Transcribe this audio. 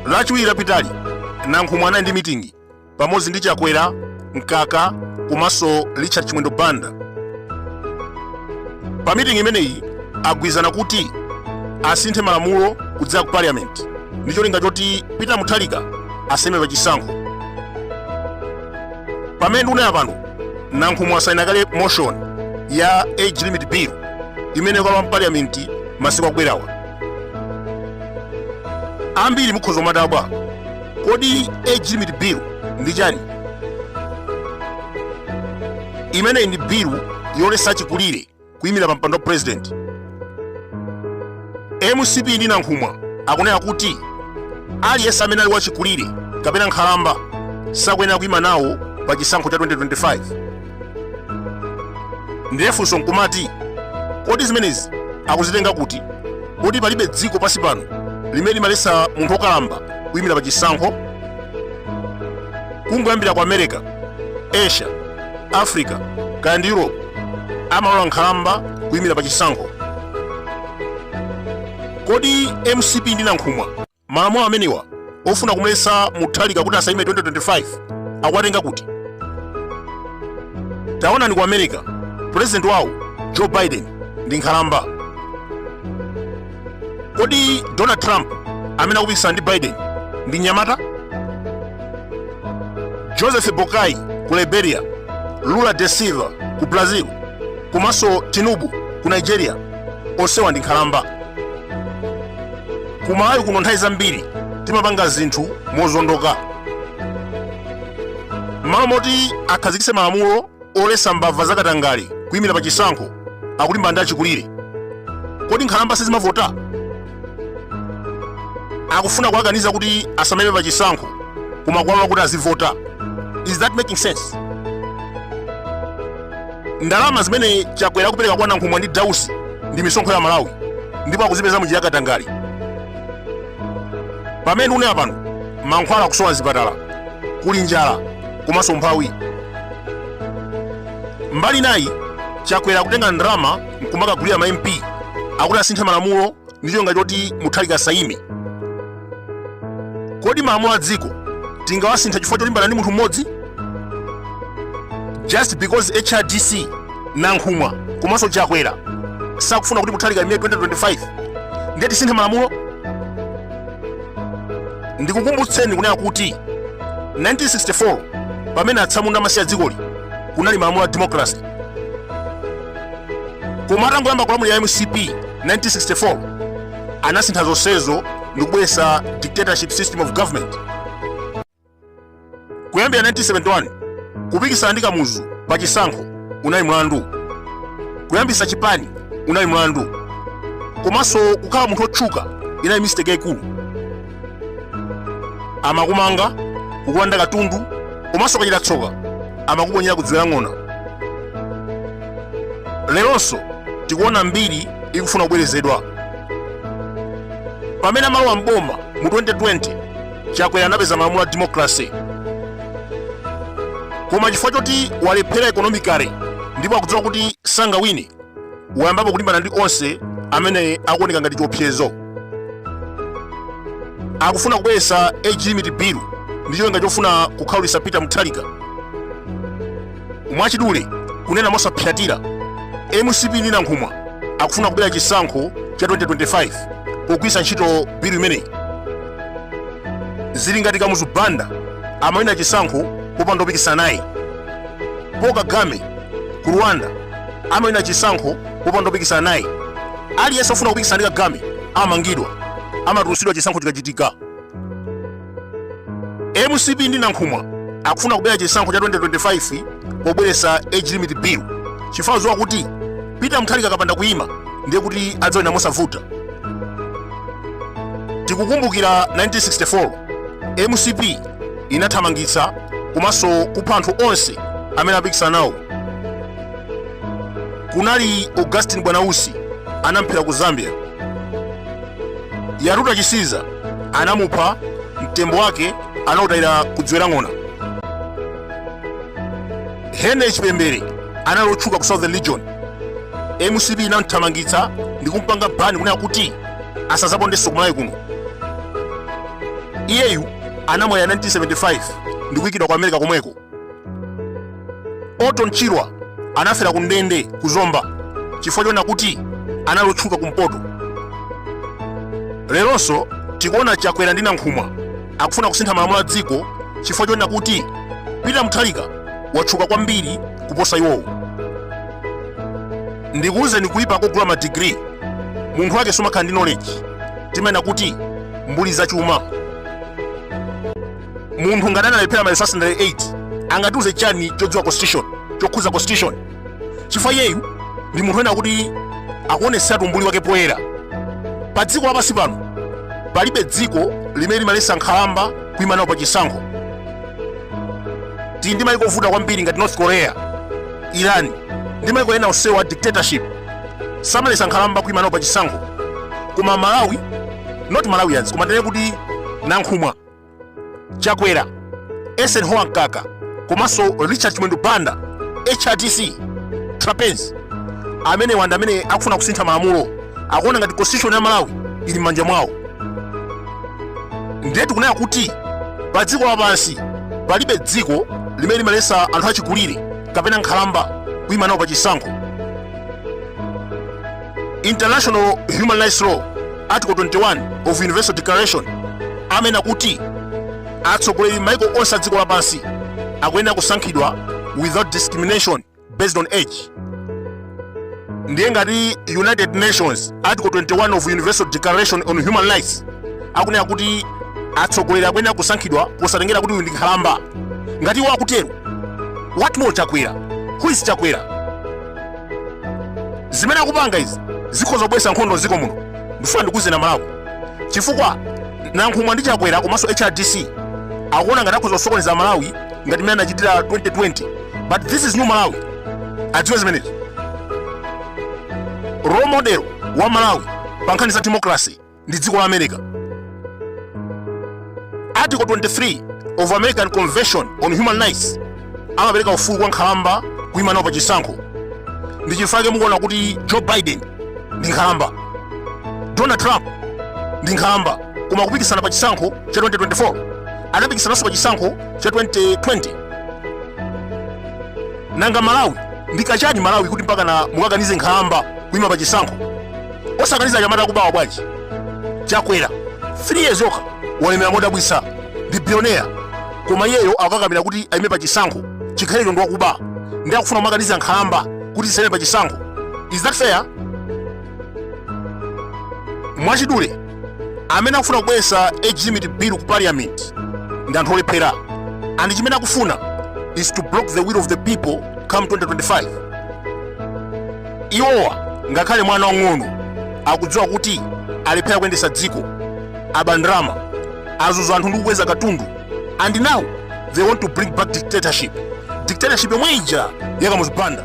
Lachiwiri lapitali Nankhumwa anali ndi mitingi pamodzi ndi Chakwera, Mkaka komanso Richard Chimwendo Banda. Pa mitingi imeneyi agwirizana kuti asinthe malamulo kudzera ku parliament ndi cholinga choti Peter Mutharika asaime pa chisankho. Pamene ndikuona pano Nankhumwa asayina kale motion ya age limit bill imene ikalowa mu parliament masiku akubwerawa. Ambiri mukhoza kumadabwa kodi age limit bill ndi chani? Imeneyi ndi bill yoletsa chikulire kuyimira pa mpando wa president. MCP ndi Nankhumwa akunena kuti aliyense amene ali wachikulire kapena nkhalamba sakuyenera kuyima nawo pa chisankho cha 2025. Ndiyefunso nkumati kodi zimenezi akuzitenga kuti? Kodi palibe dziko pansi pano limene limaletsa munthu wokalamba kuyimira pa chisankho? Kungoyambira ku America, Asia, Africa kaya ndi Europe amalola nkhalamba kuyimira pa chisankho. Kodi MCP ndi Nankhumwa malamulo amenewa ofuna kumuletsa Mutharika kuti asayime 2025 akuwatenga kuti? Taonani ku America, president wawo Joe Biden ndi nkhalamba. Kodi Donald Trump amene akupikisana ndi Biden ndi nyamata? Joseph Boakai ku Liberia, Lula da Silva ku Brazil komanso Tinubu ku Nigeria onsewa ndi nkhalamba. Ku Malawi kuno nthawi zambiri timapanga zinthu mozondoka. Malo moti akhazikitse malamulo oletsa mbava zakatangale kuyimira pa chisankho akulimbana ndi achikulire. Kodi nkhalamba sizimavota? Akufuna kuwakaniza kuti asameme pa chisankho koma kuwalola kuti azivota. Is that making sense? Ndalama zimene Chakwera akupereka kwa Nankhumwa ndi Dausi ndi misonkho ya Malawi ndipo akuzipeza munjira yakatangale. Pamene une apano mankhwala akusowa zipatala, kuli njala komanso mphawi. Mbali nayi Chakwera akutenga ndalama nkumakagulira ma MP akuti asinthe malamulo ndi cholinga choti Mutharika asayime. Kodi malamulo a dziko tingawasintha chifukwa cholimbana ndi munthu mmodzi? Just because HRDC, Nankhumwa komanso Chakwera sakufuna kuti Mutharika ayime 2025 ndiye tisinthe malamulo? Ndikukumbutseni kunena kuti 1964 pamene atsamunda amasiya dzikoli kunali malamulo a democracy. Koma atangoyamba kulamulira MCP 1964 anasintha zonsezo ndikubweretsa dictatorship system of government. Kuyambira 1971 kupikisana ndi Kamuzu pa chisankho unali mlandu, kuyambisa chipani unali mlandu, komanso kukhala munthu otchuka inali mistake yayikulu. Amakumanga, kukulanda katundu komanso kachita tsoka amakuponyera kudziwera ng'ona. Leronso tikuona mbiri ikufuna kubwerezedwa. Pamene amalowa mboma mu 2020 Chakwera anapeza malamulo a democracy. Koma chifukwa choti walephera economically ndipo akudziwa kuti sangawine, wayambapo kulimbana ndi onse amene akuoneka ngati chiopsezo. Akufuna kubweretsa age limit bill ndi cholinga chofuna kukhawulitsa Peter Mutharika. Mwachidule kunena mosapsatira, MCP ndi Nankhumwa akufuna kubwera chisankho cha 2025 pogwiritsa ntchito bill imeneyi. Zili ngati Kamuzu Banda amayina chisankho popanda kupikisana naye. Paul Kagame ku Rwanda amayina chisankho popanda kupikisana naye. Aliyense ofuna kupikisana ndi Kagame amangidwa, amatulusidwa chisankho chikachitika. MCP ndi Nankhumwa akufuna kubwera chisankho cha 2025 pobweretsa age limit bill chifukwa kuti Peter Mutharika akapanda kuyima ndiye kuti adzawina mosavuta. Tikukumbukira 1964 MCP inathamangitsa komanso kupha anthu onse amene apikisana nawo. Kunali Augustine Bwanausi anamphera ku Zambia. Yaruta Chisiza anamupha, mtembo wake anautayira kudziwera ng'ona. Hene Chipembere analotchuka ku Southern Region. MCB inamthamangitsa ndi kumpanga bani kunena kuti asazapondenso kumalawi kuno. Iyeyu anamwalira 1975 ndi kuyikidwa ku America komweko. Otto Chirwa anafera ku ndende ku Zomba chifukwa chonena kuti analotchuka kumpoto. Leronso tikuona Chakwera ndi Nankhumwa akufuna kusintha malamulo a dziko chifukwa chonena kuti Peter Mutharika watchuka kwambiri kuposa iwowo. Ndikuwuzeni kuyipa kogula ma degree munthu wake somakhala ndi knowledge timanena kuti mbuli zachuma. Munthu ngati analephera ma research 8 angatiuze chani chodziwa constitution chokhuza constitution chifukwa iyeyu ndi munthu wena kuti akuonesatu mbuli wake poyera. Pa dziko lapansi pano palibe dziko limene limalesa nkhalamba kuyima nawo pa chisankho. Tili ndi mayiko ovuta kwambiri ngati North Korea, Iran ndi mayiko ena onsewo a dictatorship samalesa nkhalamba kuyima nawo pa chisankho. Koma Malawi, not Malawians, koma ndene kuti Nankhumwa, Chakwera, Esenhoa Nkaka komanso Richard Mwendo Banda, HRTC, Trapez amene wanda amene akufuna kusintha malamulo akuona ngati constitution ya Malawi ili m'manja mwawo. Ndiye tikunena kuti pa dziko lapansi palibe dziko limene limalesa anthu achikulire kapena nkhalamba kuyima nawo pa chisankho. International Human Rights Law Article 21 of Universal Declaration amene kuti atsogoleri maiko onse a dziko lapansi akuyenera kusankhidwa without discrimination based on age. Ndiye ngati United Nations Article 21 of Universal Declaration on Human Rights akunena kuti atsogoleri akuyenera kusankhidwa posatengera kuti uyu ndi nkhalamba. Ngati iwo akutero, what more Chakwera? Who is Chakwera? Zimene akupanga izi zikhoza kubweretsa nkhondo ziko muno ndifuna ndikuze na Malawi chifukwa Nankhumwa ndi Chakwera komanso HRDC akuona ngati akhoza kusokoneza Malawi ngati mmene anachitira 2020, but this is new Malawi. Adziwe zimenezi. Role model wa Malawi pa nkhani za democracy ndi dziko la America. Article 23 of American Convention on Human Rights amapereka ufulu kwa nkhalamba kuyima nawo pa chisankho. Ndi chifukwa mukuona kuti Joe Biden ndi nkhalamba, Donald Trump ndi nkhalamba, koma kupikisana pa chisankho cha 2024 anapikisananso pa chisankho cha 2020. Nanga Malawi ndi kachani Malawi kuti mpaka na mukakanize nkhalamba kuyima pa chisankho osakaniza chamata kubawa bwanji. Chakwera 3 years yokha walemera modabwisa ndi billionaire, koma iyeyo akakamira kuti ayime pa chisankho chikhaliro ndi wakuba ndi akufuna kumakaniza nkhalamba kuti isayime pa chisankho. Is that fair? Mwachidule amene akufuna kubweretsa age limit bill ku parliament ndi anthu olephera, and chimene akufuna is to block the will of the people come 2025. Iwowa ngakhale mwana wang'ono akudziwa kuti alephera kuyendetsa dziko, aba ndrama, azuza anthu ndi kukweza katundu, and now they want to bring back dictatorship yomwe ija yakamuzipanda.